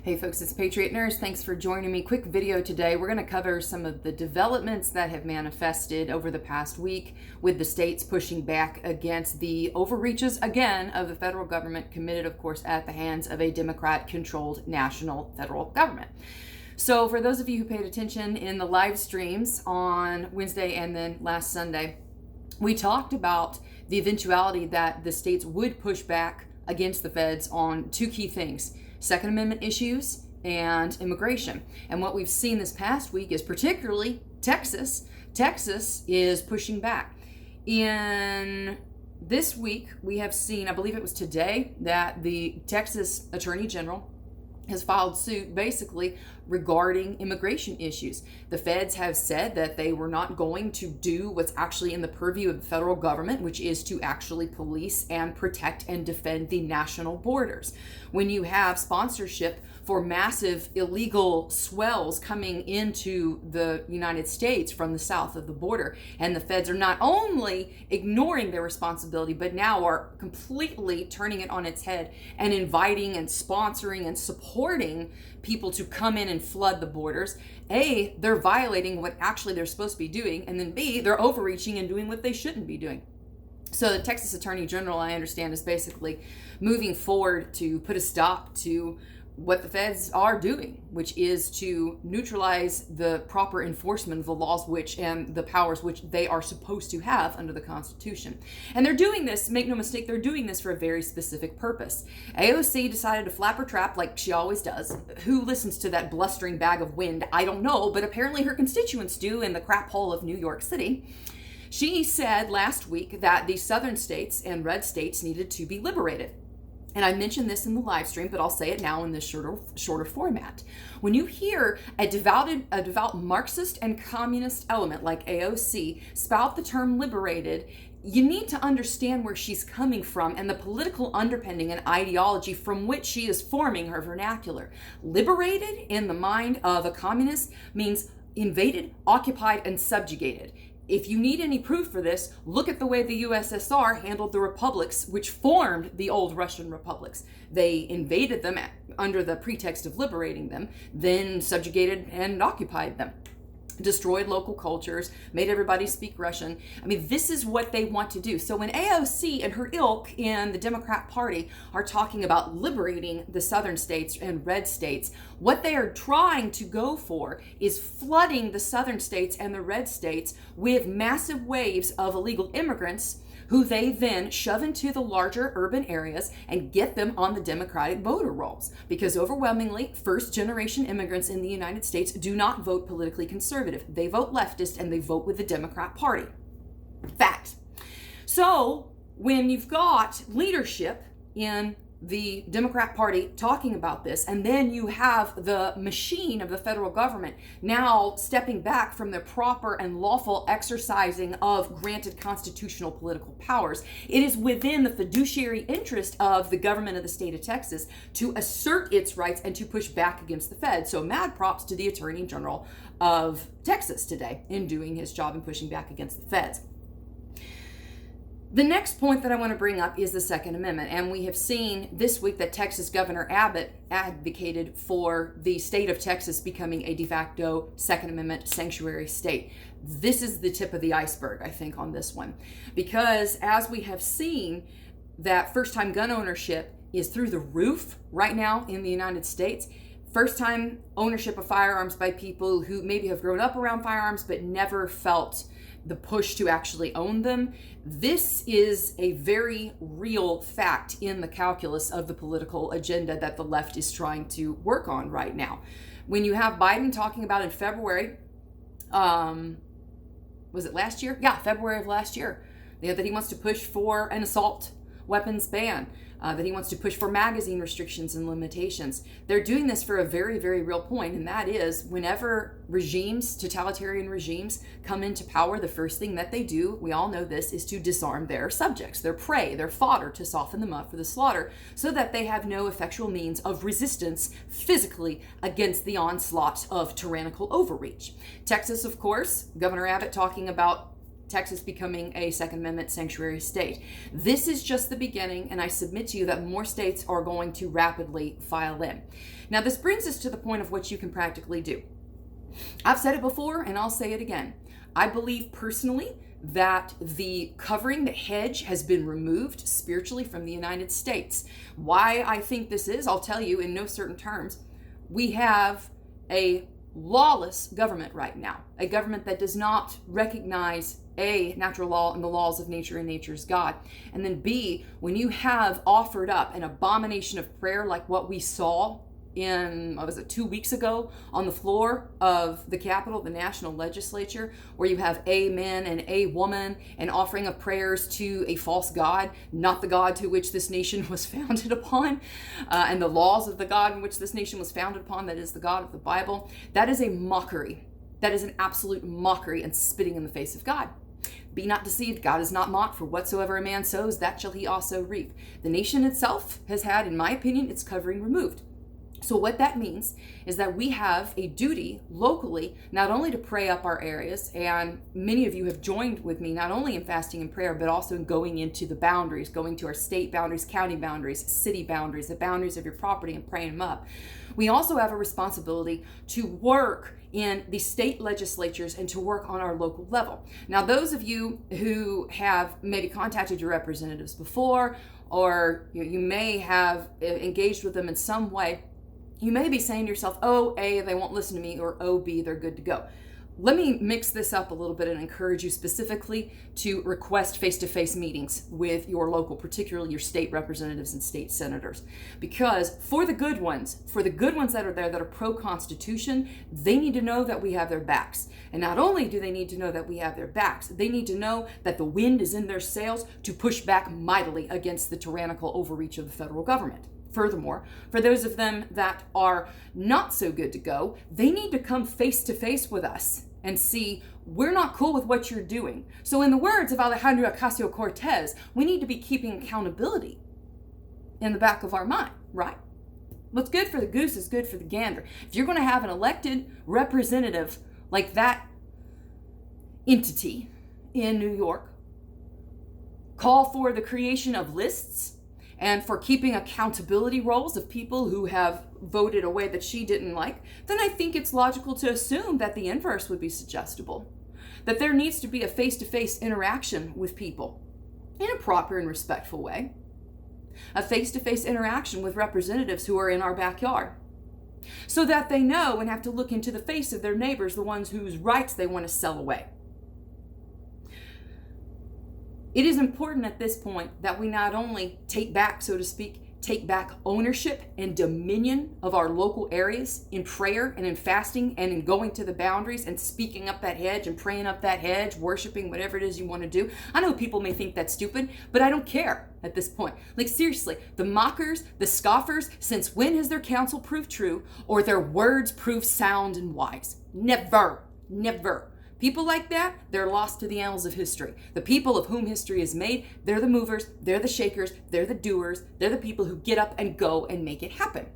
Hey folks, it's Patriot Nurse. Thanks for joining me. Quick video today. We're going to cover some of the developments that have manifested over the past week with the states pushing back against the overreaches again of the federal government, committed, of course, at the hands of a Democrat-controlled national federal government. So for those of you who paid attention in the live streams on Wednesday and then last Sunday, we talked about the eventuality that the states would push back against the feds on two key things: Second Amendment issues and immigration. And what we've seen this past week is particularly Texas. Texas is pushing back. In this week, we have seen, I believe it was today, that the Texas Attorney General has filed suit basically regarding immigration issues. The feds have said that they were not going to do what's actually in the purview of the federal government, which is to actually police and protect and defend the national borders. When you have sponsorship for massive illegal swells coming into the United States from the south of the border, and the feds are not only ignoring their responsibility, but now are completely turning it on its head and inviting and sponsoring and supporting people to come in and flood the borders. A, they're violating what actually they're supposed to be doing, and then B, they're overreaching and doing what they shouldn't be doing. So the Texas Attorney General, I understand, is basically moving forward to put a stop to what the feds are doing, which is to neutralize the proper enforcement of the laws and the powers which they are supposed to have under the Constitution. And they're doing this, make no mistake, they're doing this for a very specific purpose. AOC decided to flap her trap like she always does. Who listens to that blustering bag of wind? I don't know, but apparently her constituents do in the crap hole of New York City. She said last week that the southern states and red states needed to be liberated. And I mentioned this in the live stream, but I'll say it now in this shorter format. When you hear a devout Marxist and communist element like AOC spout the term liberated, you need to understand where she's coming from and the political underpinning and ideology from which she is forming her vernacular. Liberated in the mind of a communist means invaded, occupied, and subjugated. If you need any proof for this, look at the way the USSR handled the republics which formed the old Russian republics. They invaded them under the pretext of liberating them, then subjugated and occupied them, destroyed local cultures, made everybody speak Russian. I mean, this is what they want to do. So when AOC and her ilk in the Democrat Party are talking about liberating the southern states and red states, what they are trying to go for is flooding the southern states and the red states with massive waves of illegal immigrants who they then shove into the larger urban areas and get them on the Democratic voter rolls. Because overwhelmingly, first-generation immigrants in the United States do not vote politically conservative. They vote leftist and they vote with the Democrat Party. Fact. So when you've got leadership in the Democrat Party talking about this, and then you have the machine of the federal government now stepping back from the proper and lawful exercising of granted constitutional political powers, it is within the fiduciary interest of the government of the state of Texas to assert its rights and to push back against the Fed. So mad props to the Attorney General of Texas today in doing his job and pushing back against the feds. The next point that I want to bring up is the Second Amendment. And we have seen this week that Texas Governor Abbott advocated for the state of Texas becoming a de facto Second Amendment sanctuary state. This is the tip of the iceberg, I think, on this one. Because as we have seen, that first-time gun ownership is through the roof right now in the United States. First-time ownership of firearms by people who maybe have grown up around firearms but never felt the push to actually own them. This is a very real fact in the calculus of the political agenda that the left is trying to work on right now. When you have Biden talking about in February, was it last year? Yeah, February of last year, that he wants to push for an assault weapons ban, that he wants to push for magazine restrictions and limitations. They're doing this for a very, very real point, and that is whenever regimes, totalitarian regimes, come into power, the first thing that they do, we all know this, is to disarm their subjects, their prey, their fodder, to soften them up for the slaughter, so that they have no effectual means of resistance physically against the onslaught of tyrannical overreach. Texas, of course, Governor Abbott talking about Texas becoming a Second Amendment sanctuary state. This is just the beginning, and I submit to you that more states are going to rapidly file in. Now, this brings us to the point of what you can practically do. I've said it before, and I'll say it again. I believe personally that the covering, the hedge, has been removed spiritually from the United States. Why I think this is, I'll tell you in no certain terms. We have a lawless government right now, a government that does not recognize A, natural law and the laws of nature and nature's God, and then B, when you have offered up an abomination of prayer like what we saw in, 2 weeks ago on the floor of the Capitol, the national legislature, where you have a man and a woman and offering of prayers to a false God, not the God to which this nation was founded upon, and the laws of the God in which this nation was founded upon, that is the God of the Bible. That is a mockery. That is an absolute mockery and spitting in the face of God. Be not deceived, God is not mocked, for whatsoever a man sows, that shall he also reap. The nation itself has had, in my opinion, its covering removed. So what that means is that we have a duty locally, not only to pray up our areas, and many of you have joined with me, not only in fasting and prayer, but also in going into the boundaries, going to our state boundaries, county boundaries, city boundaries, the boundaries of your property, and praying them up. We also have a responsibility to work in the state legislatures and to work on our local level. Now, those of you who have maybe contacted your representatives before, or you may have engaged with them in some way, you may be saying to yourself, oh, A, they won't listen to me, or oh, B, they're good to go. Let me mix this up a little bit and encourage you specifically to request face-to-face meetings with your local, particularly your state representatives and state senators. Because for the good ones that are there that are pro-Constitution, they need to know that we have their backs. And not only do they need to know that we have their backs, they need to know that the wind is in their sails to push back mightily against the tyrannical overreach of the federal government. Furthermore, for those of them that are not so good to go, they need to come face to face with us and see we're not cool with what you're doing. So in the words of Alejandro Ocasio-Cortez, we need to be keeping accountability in the back of our mind, right? What's good for the goose is good for the gander. If you're going to have an elected representative like that entity in New York, call for the creation of lists and for keeping accountability roles of people who have voted a way that she didn't like, then I think it's logical to assume that the inverse would be suggestible. That there needs to be a face-to-face interaction with people in a proper and respectful way. A face-to-face interaction with representatives who are in our backyard. So that they know and have to look into the face of their neighbors, the ones whose rights they want to sell away. It is important at this point that we not only take back, so to speak, take back ownership and dominion of our local areas in prayer and in fasting and in going to the boundaries and speaking up that hedge and praying up that hedge, worshiping, whatever it is you want to do. I know people may think that's stupid, but I don't care at this point. Like seriously, the mockers, the scoffers, since when has their counsel proved true or their words proved sound and wise? Never, never. People like that, they're lost to the annals of history. The people of whom history is made, they're the movers, they're the shakers, they're the doers, they're the people who get up and go and make it happen.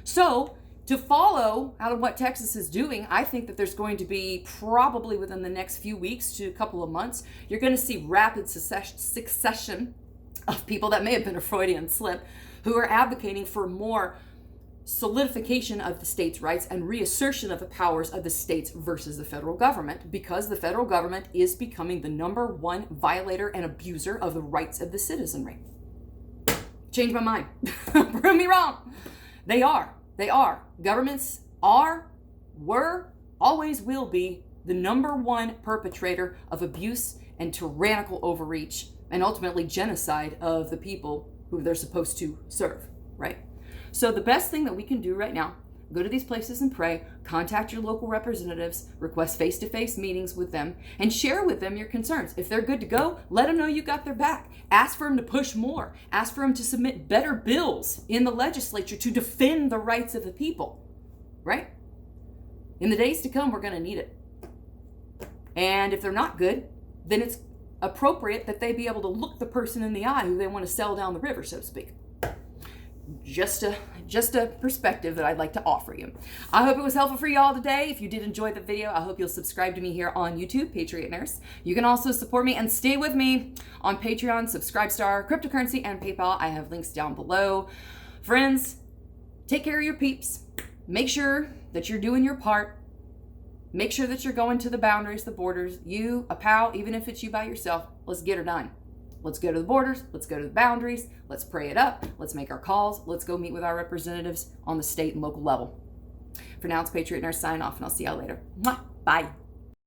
So, to follow out of what Texas is doing, I think that there's going to be probably within the next few weeks to a couple of months, you're going to see rapid succession of people that may have been a Freudian slip who are advocating for more solidification of the states' rights and reassertion of the powers of the states versus the federal government, because the federal government is becoming the number one violator and abuser of the rights of the citizenry. Change my mind. Prove me wrong. They are. Governments were, always will be the number one perpetrator of abuse and tyrannical overreach and ultimately genocide of the people who they're supposed to serve, right? So the best thing that we can do right now, go to these places and pray, contact your local representatives, request face-to-face meetings with them, and share with them your concerns. If they're good to go, let them know you got their back. Ask for them to push more. Ask for them to submit better bills in the legislature to defend the rights of the people, right? In the days to come, we're going to need it. And if they're not good, then it's appropriate that they be able to look the person in the eye who they want to sell down the river, so to speak. Just just a perspective that I'd like to offer you. I hope it was helpful for y'all today. If you did enjoy the video, I hope you'll subscribe to me here on YouTube, Patriot Nurse. You can also support me and stay with me on Patreon, Subscribestar, cryptocurrency, and PayPal. I have links down below. Friends, take care of your peeps. Make sure that you're doing your part. Make sure that you're going to the boundaries, the borders. You, a pal, even if it's you by yourself, let's get her done. Let's go to the borders. Let's go to the boundaries. Let's pray it up. Let's make our calls. Let's go meet with our representatives on the state and local level. For now, it's Patriot Nurse signing off, and I'll see y'all later. Mwah. Bye.